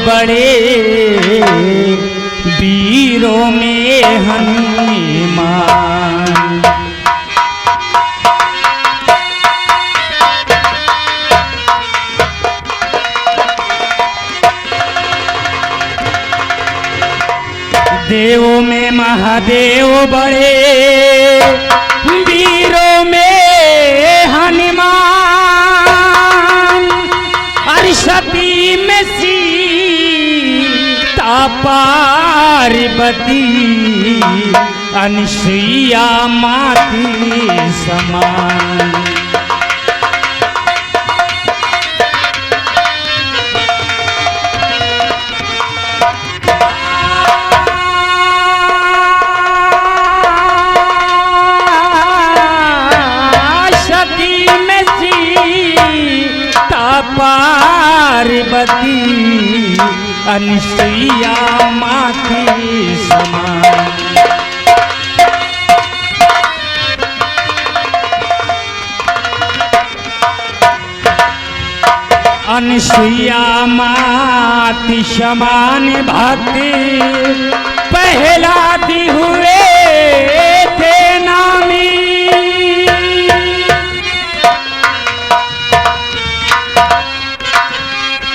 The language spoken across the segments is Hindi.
बड़े वीरों में हनुमान। देवों में महादेव बड़े वीरों में हनुमान। अरसती में सीता पार्वती अनसुईया माती समान। पार्वती अनसुईया माती समान। अनसुईया माती समान भक्ति पहलाती हुए थे नामी।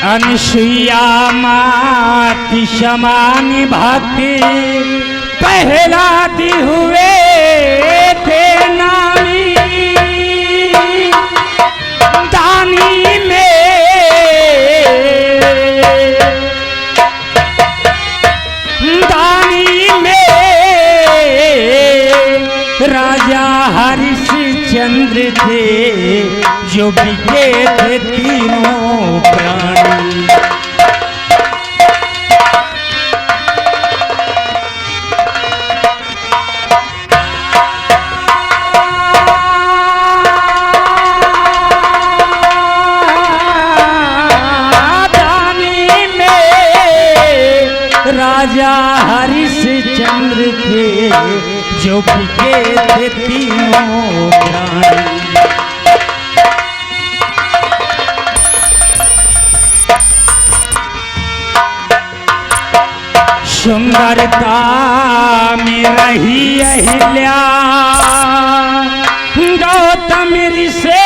अनसुईया माती समान भक्ति पहलाती हुए थे नामी। दानी में राजा हरिश्चंद्र थे जो बिके थे तीनों प्राणी। दानी में राजा हरिश्चंद्र थे जो बिके थे तीनों प्राणी। सुंदरता में रही अहिल्या गौतम ऋषि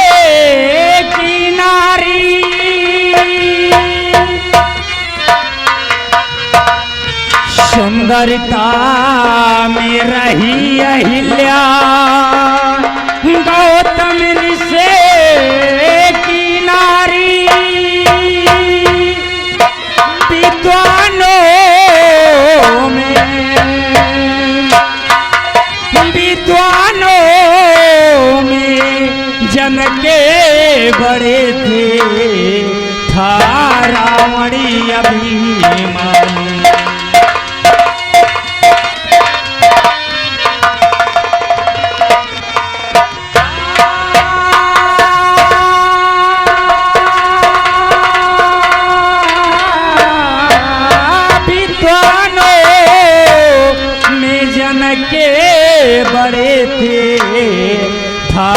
की नारी। सुंदरता में रही अहिल्या गौतम ऋषि की नारी। विद्वानों में जन के बड़े थे था रावणी अभिमानी। बड़े थे था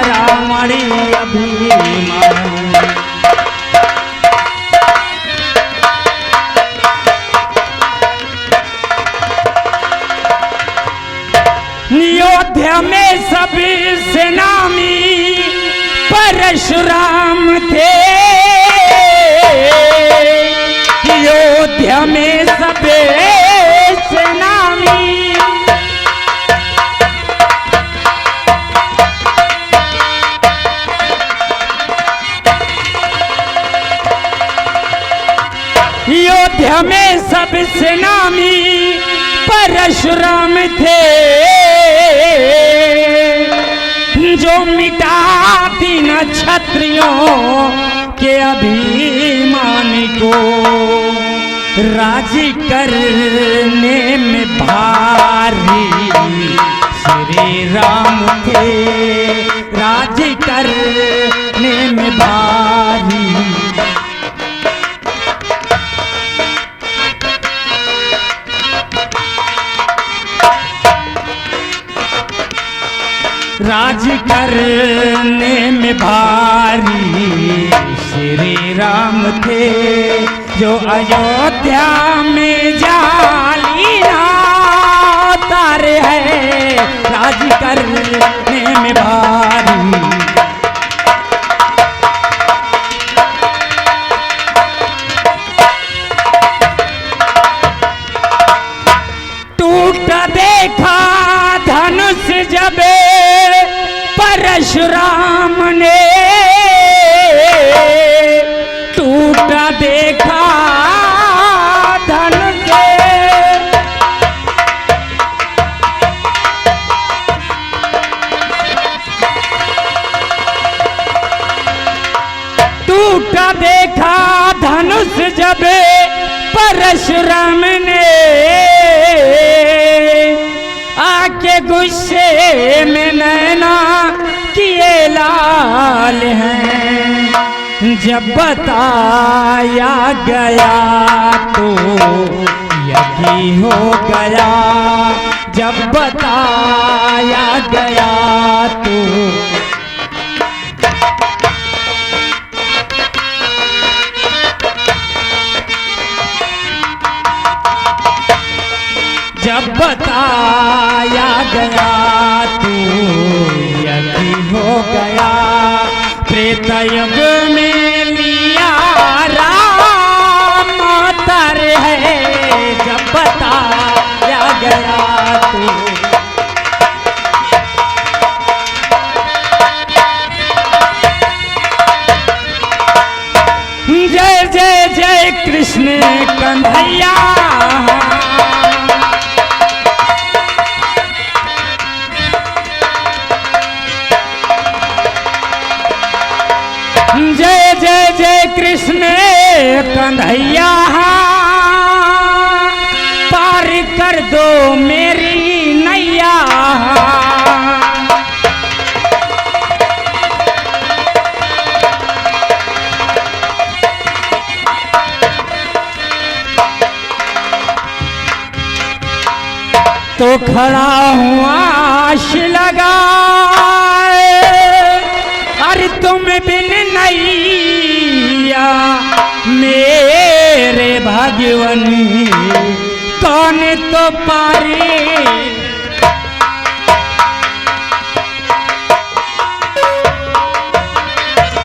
रावणी अभिमानी। अयोध्या में सबसे नामी परशुराम थे। अयोध्या में सबसे नामी अयोध्या में सबसे नामी परशुराम थे जो मिटा दीन क्षत्रियों के अभिमान को। राजी करने में भारी श्री राम थे। राजी करने में भारी राज करने में भारी श्री राम थे। जो अयोध्या में जाली तार है राज करने में भारी। टूट देखा धनुष जबे परशुराम ने, टूटा देखा धनुष, टूटा देखा धनुष जब परशुराम ने, आके गुस्से में नैना किए लाल हैं। जब बताया गया तो यही हो गया, जब बताया गया तो जब बताया गया तो यही हो गया। त्रेतायुग में लिया राम अवतार है, जब बताया गया तो जय जय जय कृष्ण कन्हैया। जय जय जय कृष्ण कन्हैया, पार कर दो मेरी नैया। तो खड़ा हूँ आश लगाए, अरे तुम बिन नैया मेरे भाग्यवन कौन तो पारी